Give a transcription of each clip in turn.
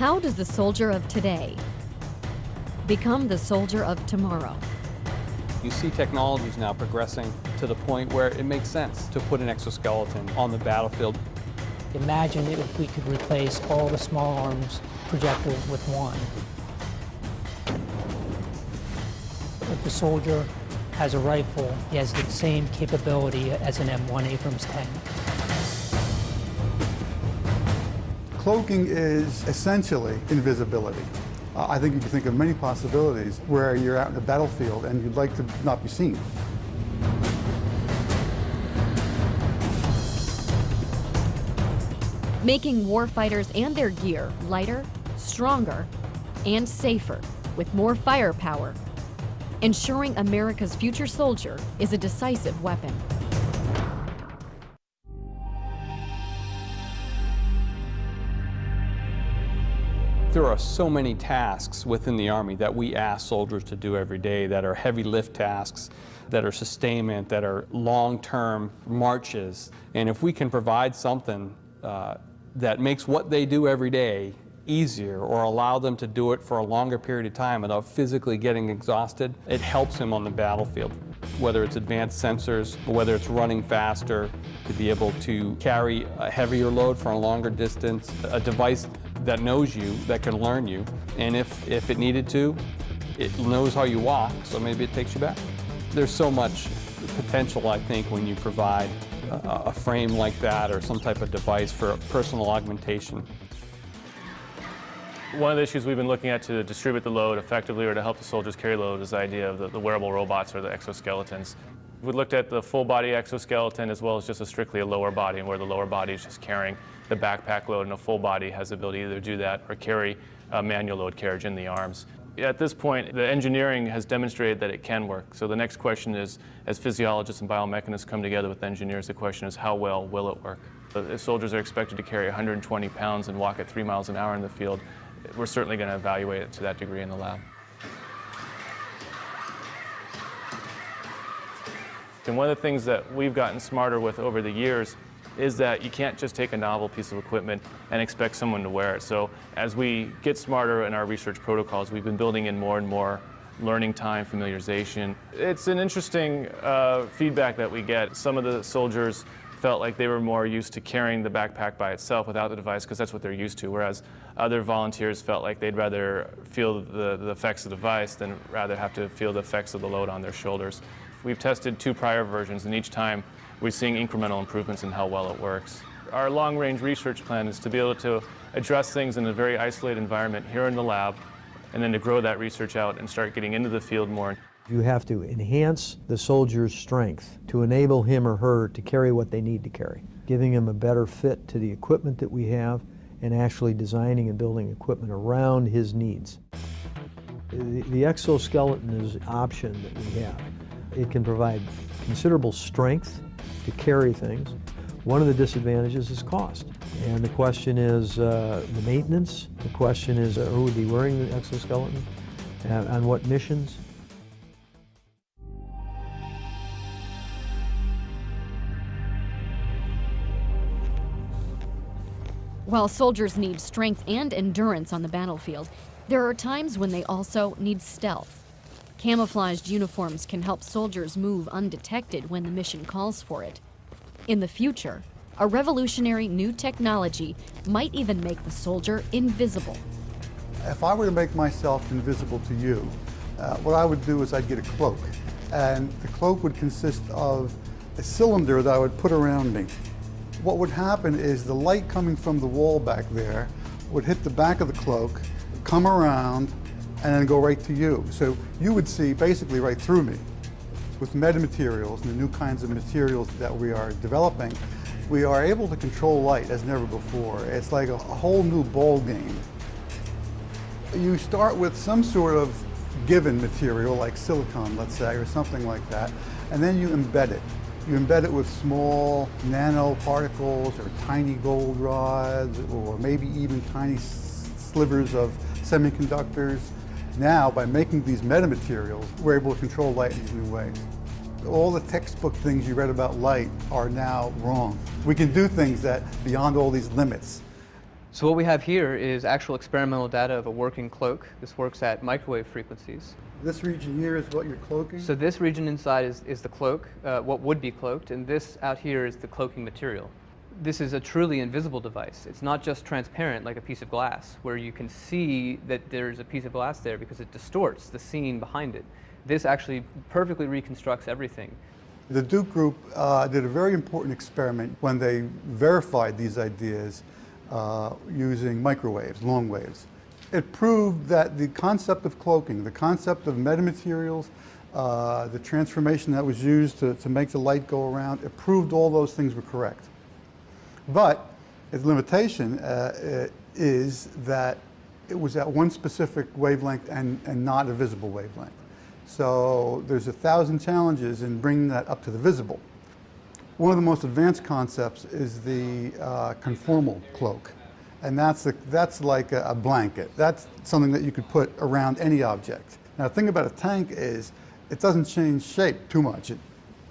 How does the soldier of today become the soldier of tomorrow? You see technologies now progressing to the point where it makes sense to put an exoskeleton on the battlefield. Imagine if we could replace all the small arms projectiles with one. If the soldier has a rifle, he has the same capability as an M1 Abrams tank. Cloaking is essentially invisibility. I think you can think of many possibilities where you're out in the battlefield and you'd like to not be seen. Making warfighters and their gear lighter, stronger, and safer with more firepower. Ensuring America's future soldier is a decisive weapon. There are so many tasks within the Army that we ask soldiers to do every day that are heavy lift tasks, that are sustainment, that are long-term marches. And if we can provide something that makes what they do every day easier or allow them to do it for a longer period of time without physically getting exhausted, it helps them on the battlefield. Whether it's advanced sensors, whether it's running faster, to be able to carry a heavier load for a longer distance, a device that knows you, that can learn you, and if it needed to, it knows how you walk, so maybe it takes you back. There's so much potential, I think, when you provide a frame like that or some type of device for personal augmentation. One of the issues we've been looking at to distribute the load effectively or to help the soldiers carry load is the idea of the wearable robots or the exoskeletons. We looked at the full body exoskeleton as well as just strictly a lower body, and where the lower body is just carrying the backpack load, and a full body has the ability to either do that or carry a manual load carriage in the arms. At this point, the engineering has demonstrated that it can work. So the next question is, as physiologists and biomechanists come together with engineers, the question is how well will it work? If soldiers are expected to carry 120 pounds and walk at 3 miles an hour in the field, we're certainly going to evaluate it to that degree in the lab. And one of the things that we've gotten smarter with over the years is that you can't just take a novel piece of equipment and expect someone to wear it. So as we get smarter in our research protocols, we've been building in more and more learning time, familiarization. It's an interesting feedback that we get. Some of the soldiers felt like they were more used to carrying the backpack by itself without the device because that's what they're used to, whereas other volunteers felt like they'd rather feel the effects of the device than rather have to feel the effects of the load on their shoulders. We've tested 2 prior versions, and each time we're seeing incremental improvements in how well it works. Our long-range research plan is to be able to address things in a very isolated environment here in the lab, and then to grow that research out and start getting into the field more. You have to enhance the soldier's strength to enable him or her to carry what they need to carry, giving him a better fit to the equipment that we have and actually designing and building equipment around his needs. The exoskeleton is an option that we have. It can provide considerable strength to carry things. One of the disadvantages is cost. And the question is the maintenance. The question is who would be wearing the exoskeleton, on what missions. While soldiers need strength and endurance on the battlefield, there are times when they also need stealth. Camouflaged uniforms can help soldiers move undetected when the mission calls for it. In the future, a revolutionary new technology might even make the soldier invisible. If I were to make myself invisible to you, what I would do is I'd get a cloak. And the cloak would consist of a cylinder that I would put around me. What would happen is the light coming from the wall back there would hit the back of the cloak, come around, and then go right to you. So you would see basically right through me. With metamaterials and the new kinds of materials that we are developing, we are able to control light as never before. It's like a whole new ball game. You start with some sort of given material like silicon, let's say, or something like that, and then you embed it. You embed it with small nanoparticles or tiny gold rods or maybe even tiny slivers of semiconductors. Now, by making these metamaterials, we're able to control light in these new ways. All the textbook things you read about light are now wrong. We can do things that beyond all these limits. So what we have here is actual experimental data of a working cloak. This works at microwave frequencies. This region here is what you're cloaking? So this region inside is the cloak, what would be cloaked, and this out here is the cloaking material. This is a truly invisible device. It's not just transparent like a piece of glass, where you can see that there's a piece of glass there because it distorts the scene behind it. This actually perfectly reconstructs everything. The Duke group did a very important experiment when they verified these ideas using microwaves, long waves. It proved that the concept of cloaking, the concept of metamaterials, the transformation that was used to make the light go around, it proved all those things were correct. But its limitation is that it was at one specific wavelength and not a visible wavelength. So there's 1,000 challenges in bringing that up to the visible. One of the most advanced concepts is the conformal cloak. And that's like a blanket. That's something that you could put around any object. Now the thing about a tank is it doesn't change shape too much.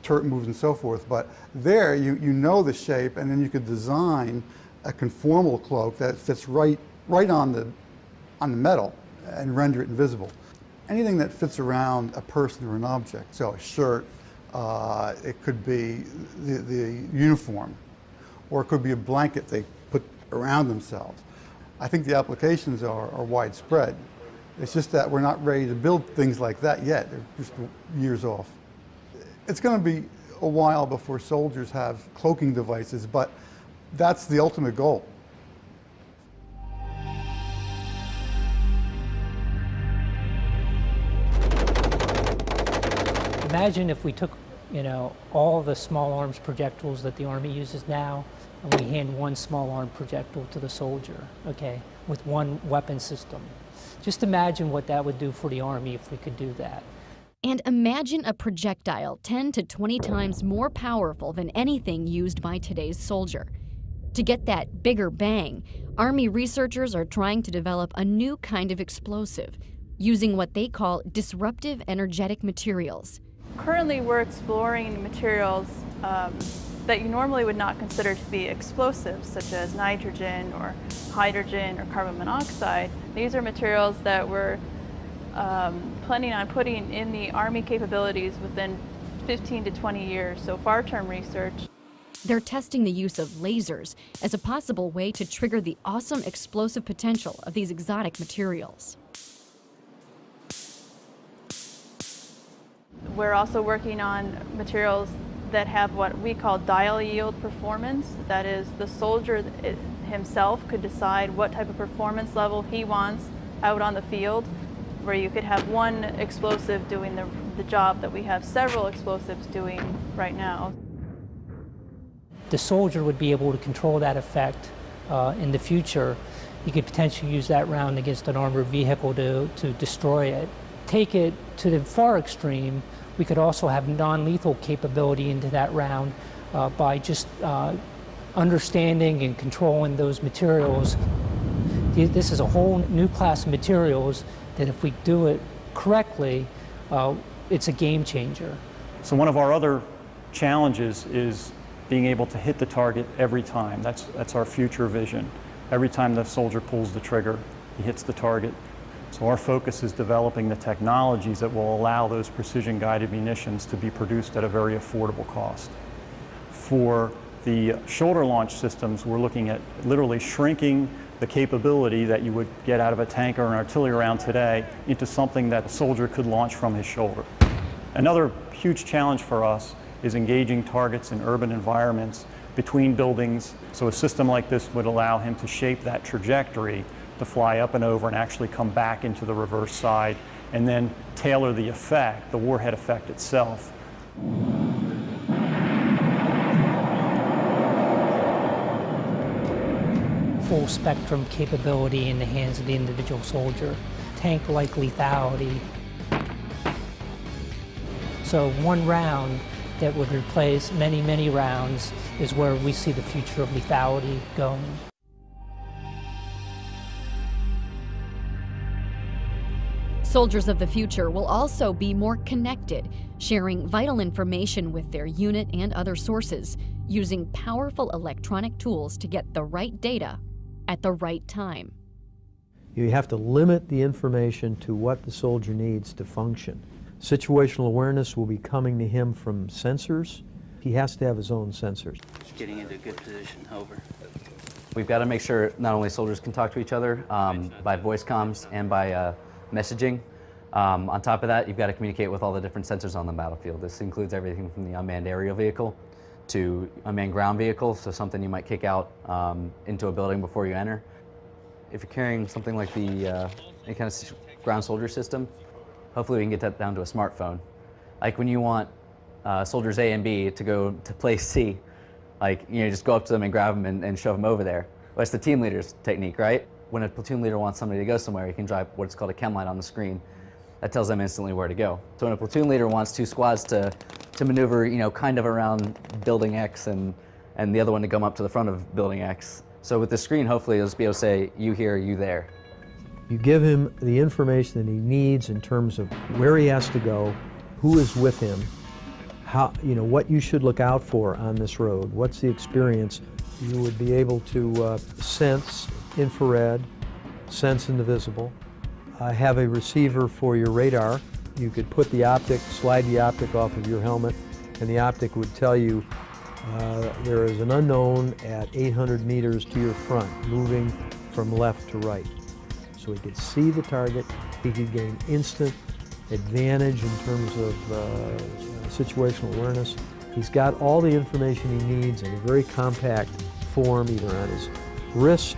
Turret moves and so forth, but there you know the shape, and then you could design a conformal cloak that fits right on the metal and render it invisible. Anything that fits around a person or an object, so a shirt, it could be the uniform, or it could be a blanket they put around themselves. I think the applications are widespread. It's just that we're not ready to build things like that yet. They're just years off. It's going to be a while before soldiers have cloaking devices, but that's the ultimate goal. Imagine if we took, all the small arms projectiles that the Army uses now, and we hand one small arm projectile to the soldier, okay, with one weapon system. Just imagine what that would do for the Army if we could do that. And imagine a projectile 10 to 20 times more powerful than anything used by today's soldier. To get that bigger bang, Army researchers are trying to develop a new kind of explosive, using what they call disruptive energetic materials. Currently, we're exploring materials that you normally would not consider to be explosives, such as nitrogen or hydrogen or carbon monoxide. These are materials that we're planning on putting in the Army capabilities within 15 to 20 years, so far-term research. They're testing the use of lasers as a possible way to trigger the awesome explosive potential of these exotic materials. We're also working on materials that have what we call dial yield performance. That is, the soldier himself could decide what type of performance level he wants out on the field, where you could have one explosive doing the job that we have several explosives doing right now. The soldier would be able to control that effect in the future. You could potentially use that round against an armored vehicle to destroy it. Take it to the far extreme, we could also have non-lethal capability into that round by just understanding and controlling those materials. This is a whole new class of materials that if we do it correctly, it's a game changer. So one of our other challenges is being able to hit the target every time. That's our future vision. Every time the soldier pulls the trigger, he hits the target. So our focus is developing the technologies that will allow those precision-guided munitions to be produced at a very affordable cost. For the shoulder launch systems, we're looking at literally shrinking the capability that you would get out of a tank or an artillery round today into something that a soldier could launch from his shoulder. Another huge challenge for us is engaging targets in urban environments between buildings. So a system like this would allow him to shape that trajectory to fly up and over and actually come back into the reverse side and then tailor the effect, the warhead effect itself. Full spectrum capability in the hands of the individual soldier. Tank-like lethality. So one round that would replace many, many rounds is where we see the future of lethality going. Soldiers of the future will also be more connected, sharing vital information with their unit and other sources, using powerful electronic tools to get the right data at the right time. You have to limit the information to what the soldier needs to function. Situational awareness will be coming to him from sensors. He has to have his own sensors. Just getting into a good position, over. We've got to make sure not only soldiers can talk to each other by voice comms and by messaging. On top of that, you've got to communicate with all the different sensors on the battlefield. This includes everything from the unmanned aerial vehicle to unmanned ground vehicle, so something you might kick out into a building before you enter. If you're carrying something like the any kind of ground soldier system, hopefully we can get that down to a smartphone. Like when you want soldiers A and B to go to place C, like, you know, just go up to them and grab them and shove them over there. Well, that's the team leader's technique, right? When a platoon leader wants somebody to go somewhere, you can drive what's called a chem light on the screen. That tells them instantly where to go. So when a platoon leader wants two squads to maneuver, you know, kind of around building X and the other one to come up to the front of building X. So with the screen, hopefully you'll just be able to say, you here, you there. You give him the information that he needs in terms of where he has to go, who is with him, how, you know, what you should look out for on this road, what's the experience. You would be able to sense infrared, sense invisible, have a receiver for your radar. You could put the optic, slide the optic off of your helmet, and the optic would tell you there is an unknown at 800 meters to your front, moving from left to right. So he could see the target, he could gain instant advantage in terms of situational awareness. He's got all the information he needs in a very compact form, either on his wrist,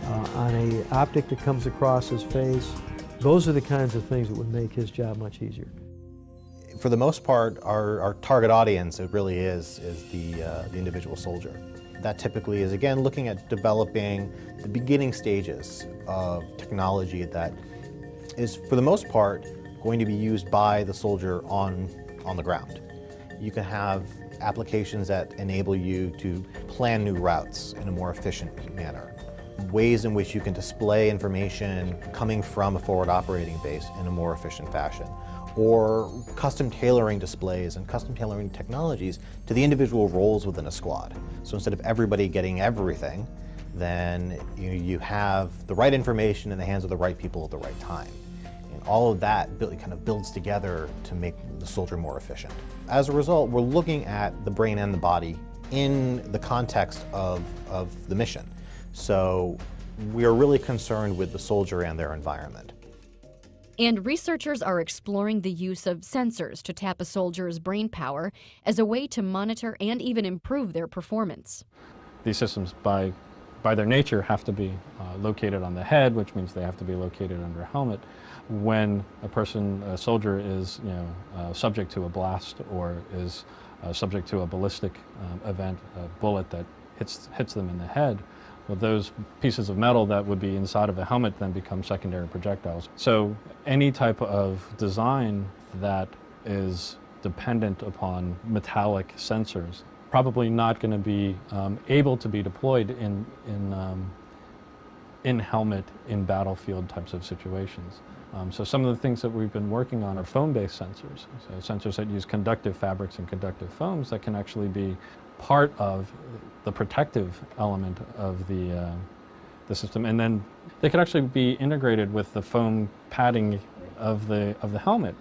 on an optic that comes across his face. Those are the kinds of things that would make his job much easier. For the most part, our target audience, it really is the individual soldier. That typically is, again, looking at developing the beginning stages of technology that is, for the most part, going to be used by the soldier on the ground. You can have applications that enable you to plan new routes in a more efficient manner. Ways in which you can display information coming from a forward operating base in a more efficient fashion. Or custom tailoring displays and custom tailoring technologies to the individual roles within a squad. So instead of everybody getting everything, then you have the right information in the hands of the right people at the right time. And all of that kind of builds together to make the soldier more efficient. As a result, we're looking at the brain and the body in the context of the mission. So we are really concerned with the soldier and their environment. And researchers are exploring the use of sensors to tap a soldier's brain power as a way to monitor and even improve their performance. These systems, by their nature, have to be located on the head, which means they have to be located under a helmet. When a soldier is subject to a blast or is subject to a ballistic event, a bullet that hits them in the head, well, those pieces of metal that would be inside of a helmet then become secondary projectiles. So any type of design that is dependent upon metallic sensors probably not going to be able to be deployed in helmet, in battlefield types of situations. So some of the things that we've been working on are foam-based sensors. So sensors that use conductive fabrics and conductive foams that can actually be part of the protective element of the system, and then they can actually be integrated with the foam padding of the helmet.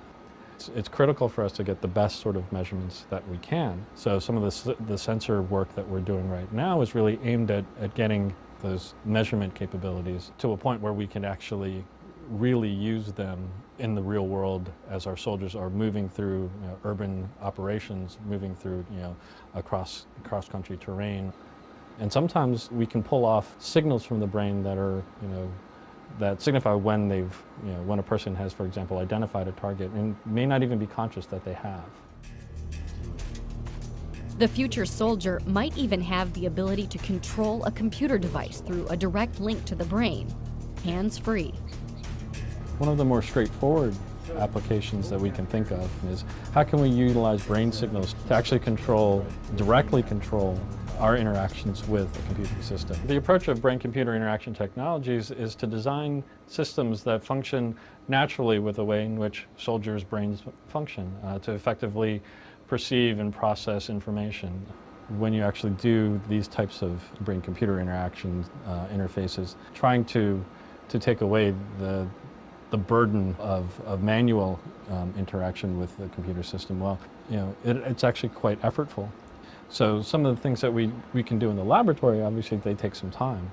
It's critical for us to get the best sort of measurements that we can. So some of the sensor work that we're doing right now is really aimed at getting those measurement capabilities to a point where we can actually really use them in the real world as our soldiers are moving through urban operations, moving through cross-country terrain. And sometimes we can pull off signals from the brain that are that signify when when a person has, for example, identified a target and may not even be conscious that they have. The future soldier might even have the ability to control a computer device through a direct link to the brain, hands-free. One of the more straightforward applications that we can think of is how can we utilize brain signals to actually directly control our interactions with a computing system. The approach of brain-computer interaction technologies is to design systems that function naturally with the way in which soldiers' brains function, to effectively perceive and process information. when you actually do these types of brain-computer interaction interfaces, trying to take away the burden of manual interaction with the computer system, well, it's actually quite effortful. So some of the things that we can do in the laboratory, obviously, they take some time.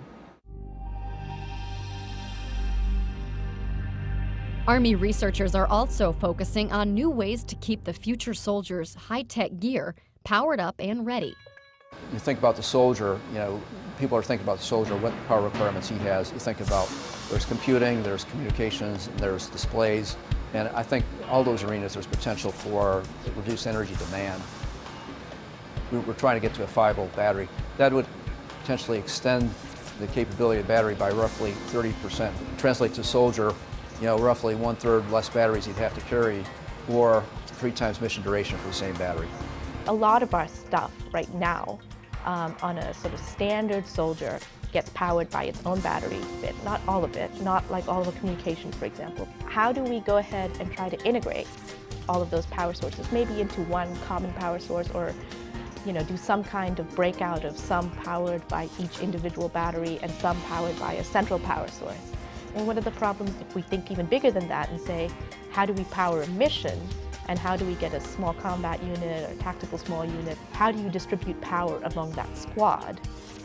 Army researchers are also focusing on new ways to keep the future soldiers' high-tech gear powered up and ready. You think about the soldier, people are thinking about the soldier, what power requirements he has. You think about there's computing, there's communications, there's displays, and I think all those arenas there's potential for reduced energy demand. We're trying to get to a 5-volt battery. That would potentially extend the capability of the battery by roughly 30%. Translate to soldier, roughly 1/3 less batteries he'd have to carry, or 3 times mission duration for the same battery. A lot of our stuff right now on a sort of standard soldier gets powered by its own battery, but not all of it, not like all of the communications, for example. How do we go ahead and try to integrate all of those power sources, maybe into one common power source, or do some kind of breakout of some powered by each individual battery and some powered by a central power source? And what are the problems if we think even bigger than that and say, how do we power a mission, and how do we get a small combat unit or a tactical small unit? How do you distribute power among that squad?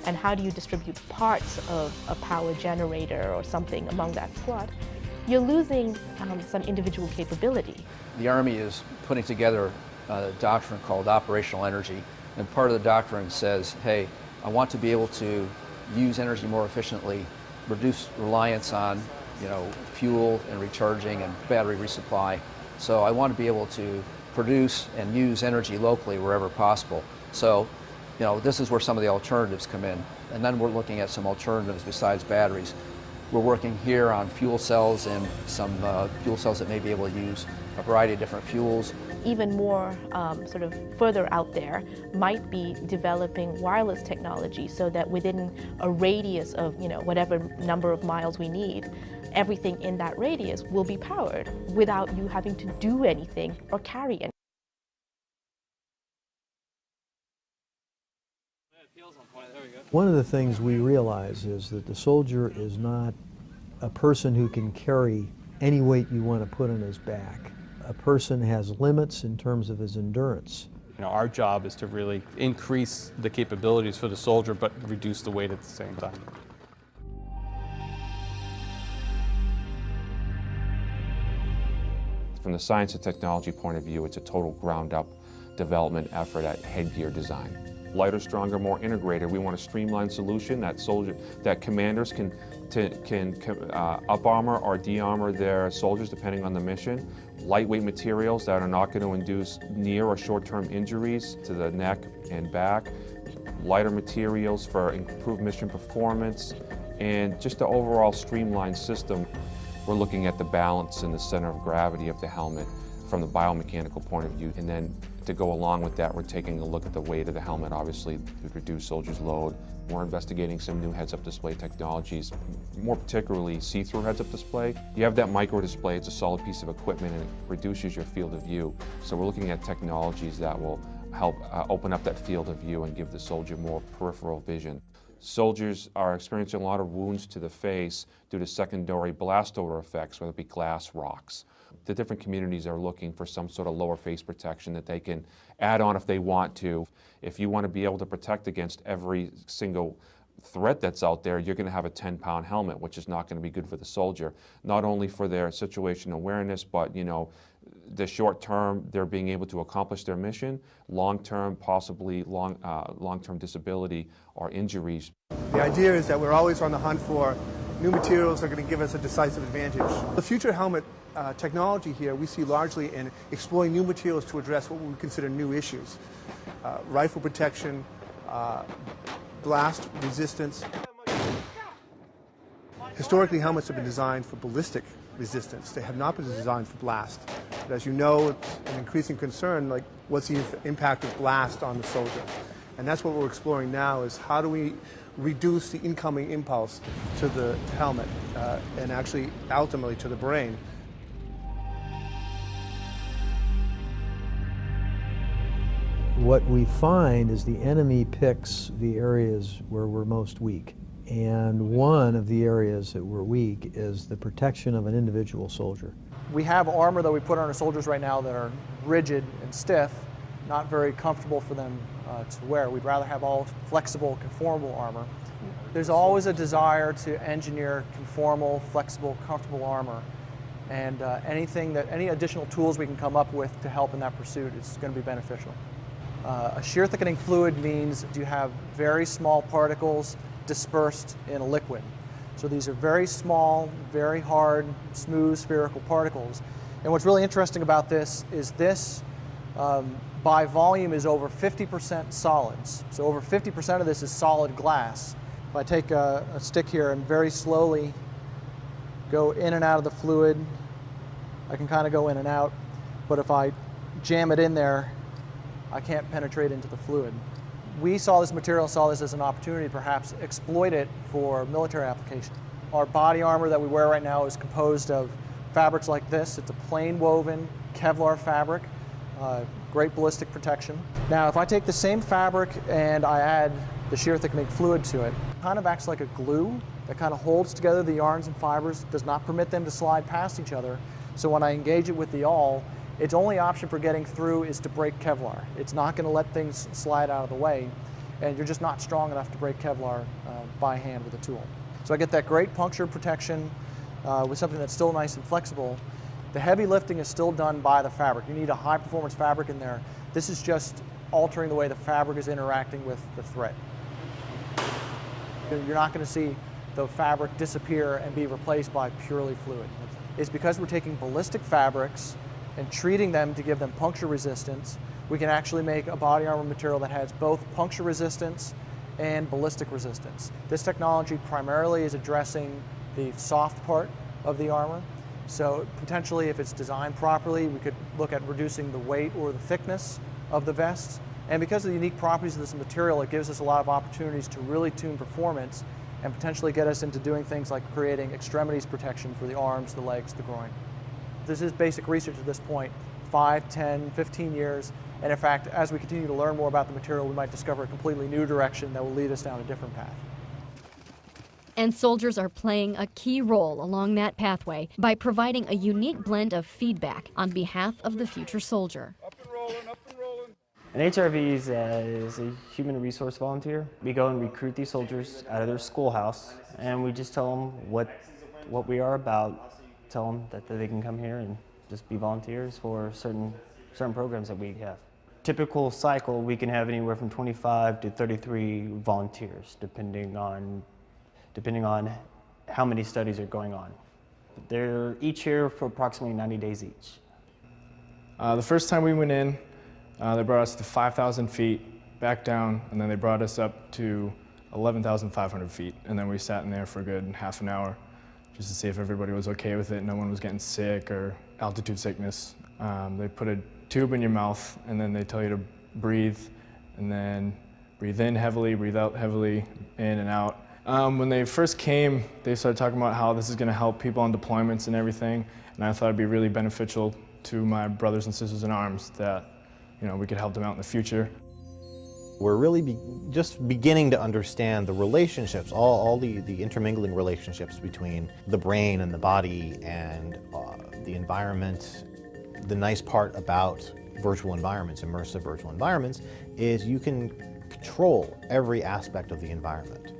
And how do you distribute parts of a power generator or something among that squad? You're losing some individual capability. The Army is putting together a doctrine called operational energy, and part of the doctrine says, hey, I want to be able to use energy more efficiently, reduce reliance on fuel and recharging and battery resupply. So I want to be able to produce and use energy locally wherever possible. So this is where some of the alternatives come in. And then we're looking at some alternatives besides batteries. We're working here on fuel cells and some fuel cells that may be able to use a variety of different fuels. Even more sort of further out there might be developing wireless technology so that within a radius of whatever number of miles we need, everything in that radius will be powered without you having to do anything or carry anything. One of the things we realize is that the soldier is not a person who can carry any weight you want to put on his back. A person has limits in terms of his endurance. Our job is to really increase the capabilities for the soldier, but reduce the weight at the same time. From the science and technology point of view, it's a total ground-up development effort at headgear design. Lighter, stronger, more integrated. We want a streamlined solution that commanders can up-armor or de-armor their soldiers depending on the mission. Lightweight materials that are not going to induce near or short-term injuries to the neck and back. Lighter materials for improved mission performance, and just the overall streamlined system. We're looking at the balance and the center of gravity of the helmet from the biomechanical point of view, and then to go along with that, we're taking a look at the weight of the helmet, obviously, to reduce soldiers' load. We're investigating some new heads-up display technologies, more particularly see-through heads-up display. You have that micro display, it's a solid piece of equipment, and it reduces your field of view. So we're looking at technologies that will help open up that field of view and give the soldier more peripheral vision. Soldiers are experiencing a lot of wounds to the face due to secondary blast odor effects, whether it be glass, rocks. The different communities are looking for some sort of lower face protection that they can add on if they want to. If you want to be able to protect against every single threat that's out there, you're going to have a 10-pound helmet, which is not going to be good for the soldier. Not only for their situational awareness, but the short term, they're being able to accomplish their mission. Long term, possibly long-term disability or injuries. The idea is that we're always on the hunt for new materials that are going to give us a decisive advantage. The future helmet technology here we see largely in exploring new materials to address what we would consider new issues. Rifle protection, blast resistance. Historically, helmets have been designed for ballistic resistance. They have not been designed for blast. But as you know, it's an increasing concern, like what's the impact of blast on the soldier? And that's what we're exploring now, is how do we reduce the incoming impulse to the helmet and actually ultimately to the brain. What we find is the enemy picks the areas where we're most weak. And one of the areas that we're weak is the protection of an individual soldier. We have armor that we put on our soldiers right now that are rigid and stiff, not very comfortable for them to wear. We'd rather have all flexible, conformable armor. There's always a desire to engineer conformal, flexible, comfortable armor. And any additional tools we can come up with to help in that pursuit is going to be beneficial. A shear thickening fluid means you have very small particles dispersed in a liquid. So these are very small, very hard, smooth, spherical particles. And what's really interesting about this is this, by volume, is over 50% solids. So over 50% of this is solid glass. If I take a stick here and very slowly go in and out of the fluid, I can kind of go in and out. But if I jam it in there, I can't penetrate into the fluid. We saw this material, saw this as an opportunity to perhaps exploit it for military application. Our body armor that we wear right now is composed of fabrics like this. It's a plain woven Kevlar fabric, great ballistic protection. Now, if I take the same fabric and I add the shear thickening fluid to it, it kind of acts like a glue that kind of holds together the yarns and fibers, does not permit them to slide past each other. So when I engage it with the awl, its only option for getting through is to break Kevlar. It's not going to let things slide out of the way, and you're just not strong enough to break Kevlar by hand with a tool. So I get that great puncture protection with something that's still nice and flexible. The heavy lifting is still done by the fabric. You need a high-performance fabric in there. This is just altering the way the fabric is interacting with the thread. You're not going to see the fabric disappear and be replaced by purely fluid. It's because we're taking ballistic fabrics and treating them to give them puncture resistance. We can actually make a body armor material that has both puncture resistance and ballistic resistance. This technology primarily is addressing the soft part of the armor. So potentially, if it's designed properly, we could look at reducing the weight or the thickness of the vest. And because of the unique properties of this material, it gives us a lot of opportunities to really tune performance and potentially get us into doing things like creating extremities protection for the arms, the legs, the groin. This is basic research at this point, 5, 10, 15 years. And in fact, as we continue to learn more about the material, we might discover a completely new direction that will lead us down a different path. And soldiers are playing a key role along that pathway by providing a unique blend of feedback on behalf of the future soldier. An HRV is a human resource volunteer. We go and recruit these soldiers out of their schoolhouse, and we just tell them what we are about, tell them that they can come here and just be volunteers for certain programs that we have. Typical cycle, we can have anywhere from 25 to 33 volunteers, depending on how many studies are going on. They're each here for approximately 90 days each. The first time we went in, they brought us to 5,000 feet, back down, and then they brought us up to 11,500 feet. And then we sat in there for a good half an hour just to see if everybody was okay with it. No one was getting sick or altitude sickness. They put a tube in your mouth, and then they tell you to breathe, and then breathe in heavily, breathe out heavily, in and out. When they first came, they started talking about how this is going to help people on deployments and everything, and I thought it'd be really beneficial to my brothers and sisters in arms that, you know, we could help them out in the future. We're really just beginning to understand the relationships, all the intermingling relationships between the brain and the body and the environment. The nice part about virtual environments, immersive virtual environments, is you can control every aspect of the environment.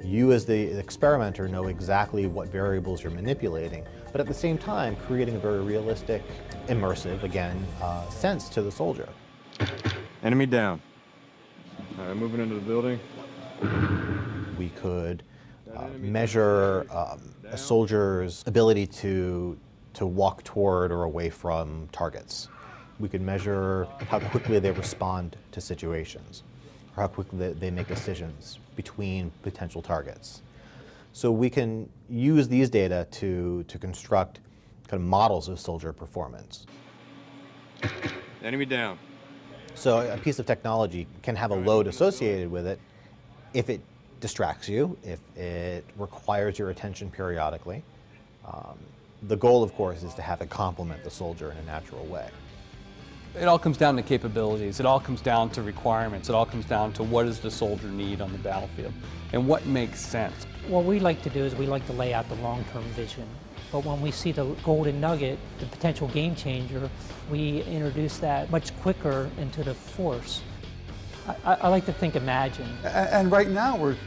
You as the experimenter know exactly what variables you're manipulating, but at the same time creating a very realistic, immersive, again, sense to the soldier. Enemy down. All right, moving into the building. We could measure a soldier's ability to walk toward or away from targets. We could measure how quickly they respond to situations, or how quickly they make decisions between potential targets. So we can use these data to construct kind of models of soldier performance. Enemy down. So a piece of technology can have a load associated with it if it distracts you, if it requires your attention periodically. The goal, of course, is to have it complement the soldier in a natural way. It all comes down to capabilities. It all comes down to requirements. It all comes down to what does the soldier need on the battlefield and what makes sense. What we like to do is we like to lay out the long-term vision. But when we see the golden nugget, the potential game changer, we introduce that much quicker into the force. I like to think imagine. And right now we're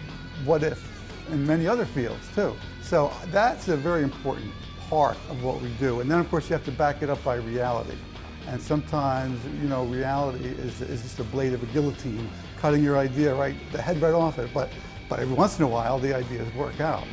what if in many other fields too. So that's a very important part of what we do. And then of course you have to back it up by reality. And sometimes, you know, reality is just a blade of a guillotine, cutting your idea the head right off it. But every once in a while, the ideas work out.